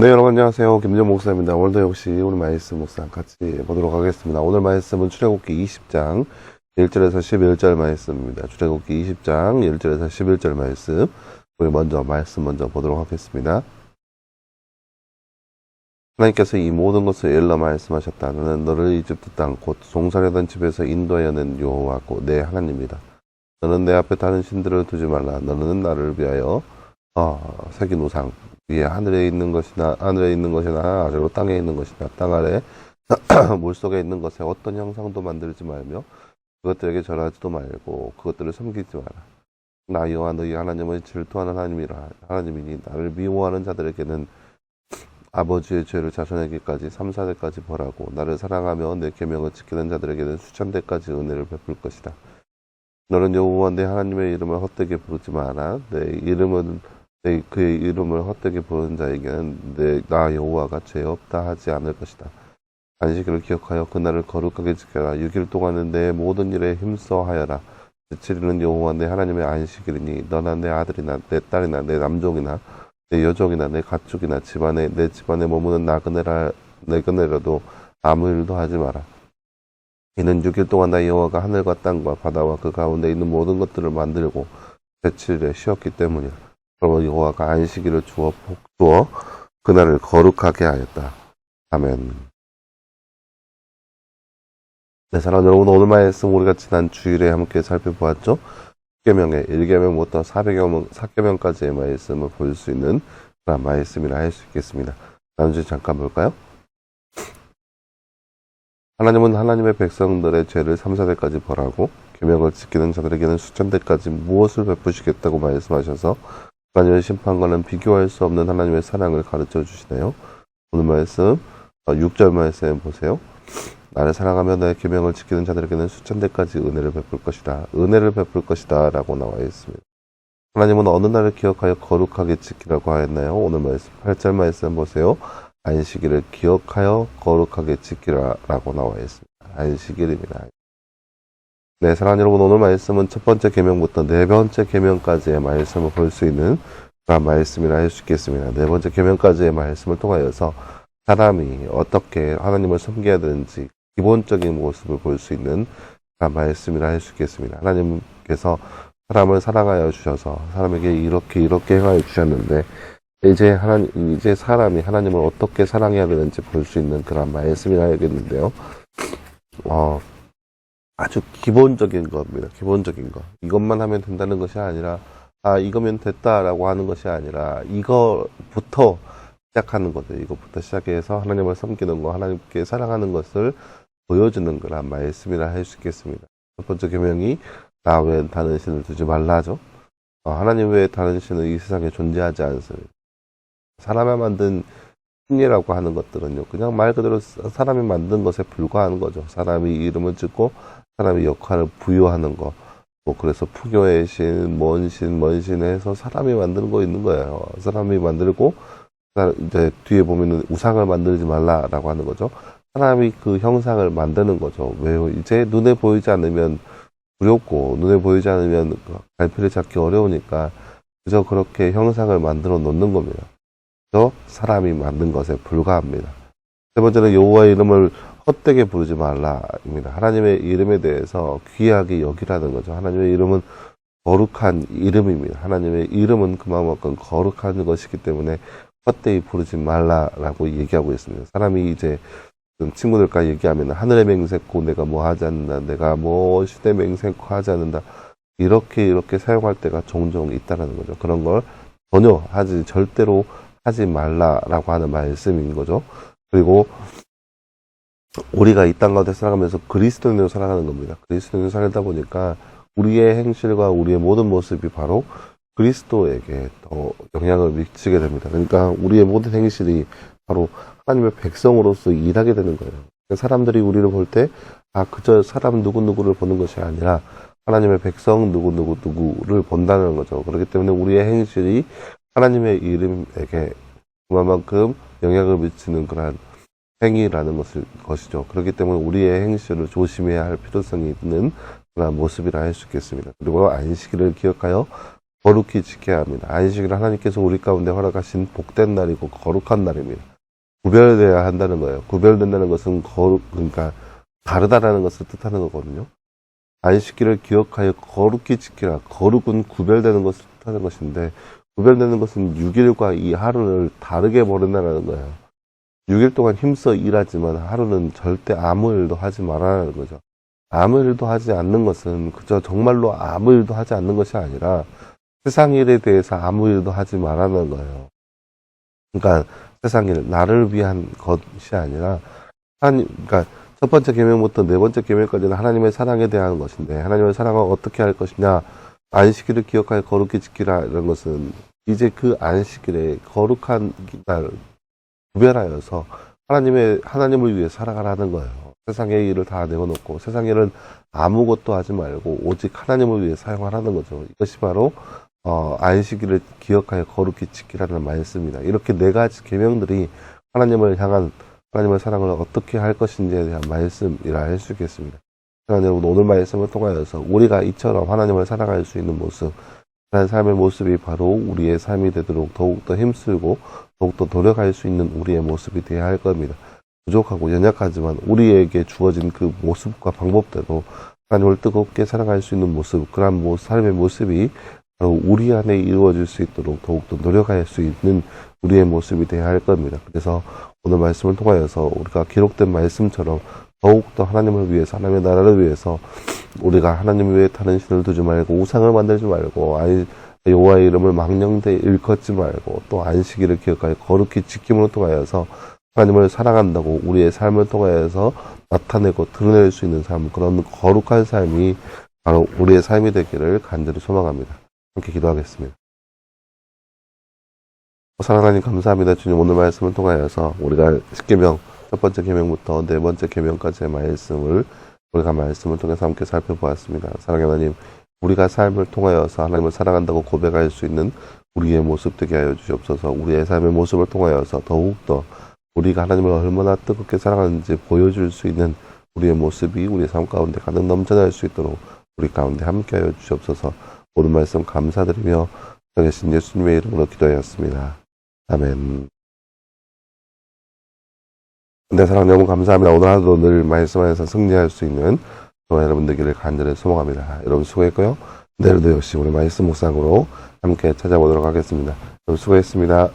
네, 여러분 안녕하세요. 김정 목사입니다. 오늘도 역시 오늘 말씀 묵상 같이 보도록 하겠습니다. 오늘 말씀은 출애굽기 20장 1절에서 11절 말씀입니다. 출애굽기 20장 1절에서 11절 말씀. 우리 말씀 먼저 보도록 하겠습니다. 하나님께서 이 모든 것을 일러 말씀하셨다. 너는 너를 이집트 땅 곧 종살이던 집에서 인도하여 낸 여호와고 내 하나님이다. 너는 내 앞에 다른 신들을 두지 말라. 너는 나를 위하여 새긴 우상 위에 하늘에 있는 것이나 아래로 땅에 있는 것이나 땅 아래 물속에 있는 것에 어떤 형상도 만들지 말며 그것들에게 절하지도 말고 그것들을 섬기지 마라. 나 여호와 너희 하나님은 질투하는 하나님이니 나를 미워하는 자들에게는 아버지의 죄를 자손에게까지 3, 4대까지 벌하고 나를 사랑하며 내 계명을 지키는 자들에게는 수천 대까지 은혜를 베풀 것이다. 너는 여호와 내 하나님의 이름을 헛되게 부르지 마라. 그의 이름을 헛되게 부르는 자에게는 나 여호와가 죄 없다 하지 않을 것이다. 안식일을 기억하여 그날을 거룩하게 지켜라. 6일 동안은 내 모든 일에 힘써 하여라. 제7일은 여호와 내 하나님의 안식일이니 너나 내 아들이나 내 딸이나 내 남종이나 내 여종이나 내 가축이나 내 집안에 머무는 나그네라도 아무 일도 하지 마라. 이는 6일 동안 나 여호와가 하늘과 땅과 바다와 그 가운데 있는 모든 것들을 만들고 제7일에 쉬었기 때문이라. 그러므로 여호와가 안식일을 주어 복주어 그날을 거룩하게 하였다. 아멘. 네, 사랑하는 여러분, 오늘 말씀 우리가 지난 주일에 함께 살펴보았죠. 10계명의 1계명부터 4계명까지의 말씀을 볼 수 있는 그런 말씀이라 할 수 있겠습니다. 다음 주에 잠깐 볼까요? 하나님은 하나님의 백성들의 죄를 3, 4대까지 벌하고 계명을 지키는 자들에게는 수천 대까지 무엇을 베푸시겠다고 말씀하셔서 하나님의 심판과는 비교할 수 없는 하나님의 사랑을 가르쳐 주시네요. 오늘 말씀 6절 말씀 보세요. 나를 사랑하며 내 계명을 지키는 자들에게는 수천 대까지 은혜를 베풀 것이다. 은혜를 베풀 것이다 라고 나와 있습니다. 하나님은 어느 날을 기억하여 거룩하게 지키라고 하였나요? 오늘 말씀 8절 말씀 보세요. 안식일을 기억하여 거룩하게 지키라 라고 나와 있습니다. 안식일입니다. 네, 사랑하는 여러분, 오늘 말씀은 첫 번째 계명부터 네 번째 계명까지의 말씀을 볼 수 있는 그런 말씀이라 할 수 있겠습니다. 네 번째 계명까지의 말씀을 통하여서 사람이 어떻게 하나님을 섬겨야 되는지 기본적인 모습을 볼 수 있는 그런 말씀이라 할 수 있겠습니다. 하나님께서 사람을 사랑하여 주셔서 사람에게 이렇게 행하여 주셨는데 이제 사람이 하나님을 어떻게 사랑해야 되는지 볼 수 있는 그런 말씀이라 하겠는데요. 아주 기본적인 겁니다. 기본적인 거. 이것만 하면 된다는 것이 아니라, 이거면 됐다라고 하는 것이 아니라, 이거부터 시작하는 거죠. 이것부터 시작해서 하나님을 섬기는 거, 하나님께 사랑하는 것을 보여주는 그런 말씀이라 할 수 있겠습니다. 첫 번째 계명이 나 외엔 다른 신을 두지 말라죠. 하나님 외에 다른 신은 이 세상에 존재하지 않습니다. 사람이 만든 신이라고 하는 것들은요, 그냥 말 그대로 사람이 만든 것에 불과한 거죠. 사람이 이름을 짓고 사람이 역할을 부여하는 거. 그래서 풍요의 신, 먼 신 해서 사람이 만드는 거 있는 거예요. 사람이 만들고, 이제 뒤에 보면은 우상을 만들지 말라라고 하는 거죠. 사람이 그 형상을 만드는 거죠. 왜요? 이제 눈에 보이지 않으면 두렵고, 눈에 보이지 않으면 갈피를 잡기 어려우니까, 그저 그렇게 형상을 만들어 놓는 겁니다. 그래서 사람이 만든 것에 불과합니다. 세 번째는 여호와의 이름을 헛되게 부르지 말라입니다. 하나님의 이름에 대해서 귀하게 여기라는 거죠. 하나님의 이름은 거룩한 이름입니다. 하나님의 이름은 그만큼 거룩한 것이기 때문에 헛되이 부르지 말라라고 얘기하고 있습니다. 사람이 이제 친구들과 얘기하면 하늘의 맹세코 내가 뭐 하지 않는다. 내가 뭐 시대 맹세코 하지 않는다. 이렇게 사용할 때가 종종 있다는 거죠. 그런 걸 전혀 절대로 하지 말라라고 하는 말씀인 거죠. 그리고 우리가 이 땅 가운데 살아가면서 그리스도인으로 살아가는 겁니다. 그리스도인으로 살다 보니까 우리의 행실과 우리의 모든 모습이 바로 그리스도에게 더 영향을 미치게 됩니다. 그러니까 우리의 모든 행실이 바로 하나님의 백성으로서 일하게 되는 거예요. 사람들이 우리를 볼 때 그저 사람 누구누구를 보는 것이 아니라 하나님의 백성 누구를 본다는 거죠. 그렇기 때문에 우리의 행실이 하나님의 이름에게 그만큼 영향을 미치는 그런 행위라는 것이죠. 그렇기 때문에 우리의 행실을 조심해야 할 필요성이 있는 그런 모습이라 할 수 있겠습니다. 그리고 안식일을 기억하여 거룩히 지켜야 합니다. 안식일은 하나님께서 우리 가운데 허락하신 복된 날이고 거룩한 날입니다. 구별되어야 한다는 거예요. 구별된다는 것은 그러니까 다르다라는 것을 뜻하는 거거든요. 안식일을 기억하여 거룩히 지키라. 거룩은 구별되는 것을 뜻하는 것인데, 구별되는 것은 6일과 이 하루를 다르게 버린다는 거예요. 6일 동안 힘써 일하지만 하루는 절대 아무 일도 하지 말아라는 거죠. 아무 일도 하지 않는 것은 그저 정말로 아무 일도 하지 않는 것이 아니라 세상 일에 대해서 아무 일도 하지 말라는 거예요. 그러니까 세상 일, 나를 위한 것이 아니라 그러니까 첫 번째 계명부터 네 번째 계명까지는 하나님의 사랑에 대한 것인데, 하나님의 사랑을 어떻게 할 것이냐, 안식일을 기억하여 거룩히 지키라, 이런 것은 이제 그 안식일에 거룩한 날 구별하여서 하나님을 위해 살아가라는 거예요. 세상의 일을 다 내어놓고 세상 일은 아무것도 하지 말고 오직 하나님을 위해 사용하라는 거죠. 이것이 바로 안식일을 기억하여 거룩히 지키라는 말씀입니다. 이렇게 네 가지 계명들이 하나님을 향한 하나님의 사랑을 어떻게 할 것인지에 대한 말씀이라 할 수 있겠습니다. 여러분, 오늘 말씀을 통하여서 우리가 이처럼 하나님을 사랑할 수 있는 모습, 그런 삶의 모습이 바로 우리의 삶이 되도록 더욱더 힘쓰고 더욱더 노력할 수 있는 우리의 모습이 되어야 할 겁니다. 부족하고 연약하지만 우리에게 주어진 그 모습과 방법대로 하나님을 뜨겁게 사랑할 수 있는 모습, 그러한 삶의 모습이 바로 우리 안에 이루어질 수 있도록 더욱더 노력할 수 있는 우리의 모습이 되어야 할 겁니다. 그래서 오늘 말씀을 통하여서 우리가 기록된 말씀처럼 더욱더 하나님을 위해서, 하나님의 나라를 위해서 우리가 하나님 외에 다른 신을 두지 말고 우상을 만들지 말고 여호와의 이름을 망령되이 일컫지 말고 또 안식일을 기억하여 거룩히 지킴으로 통하여서 하나님을 사랑한다고 우리의 삶을 통하여서 나타내고 드러낼 수 있는 삶, 그런 거룩한 삶이 바로 우리의 삶이 되기를 간절히 소망합니다. 함께 기도하겠습니다. 사랑하는 하나님 감사합니다. 주님, 오늘 말씀을 통하여서 우리가 10계명 첫 번째 계명부터 네 번째 계명까지의 말씀을 우리가 말씀을 통해서 함께 살펴보았습니다. 사랑하는 하나님, 우리가 삶을 통하여서 하나님을 사랑한다고 고백할 수 있는 우리의 모습 되게 하여 주시옵소서. 우리의 삶의 모습을 통하여서 더욱더 우리가 하나님을 얼마나 뜨겁게 사랑하는지 보여줄 수 있는 우리의 모습이 우리의 삶 가운데 가득 넘쳐날 수 있도록 우리 가운데 함께 하여 주시옵소서. 오늘 말씀 감사드리며 계신 예수님의 이름으로 기도하였습니다. 아멘. 네, 사랑 너무 감사합니다. 오늘 하루도 늘 말씀 안에서 승리할 수 있는 저와 여러분 되기를 간절히 소망합니다. 여러분 수고했고요. 내일도 역시 우리 말씀 묵상으로 함께 찾아보도록 하겠습니다. 여러분 수고했습니다.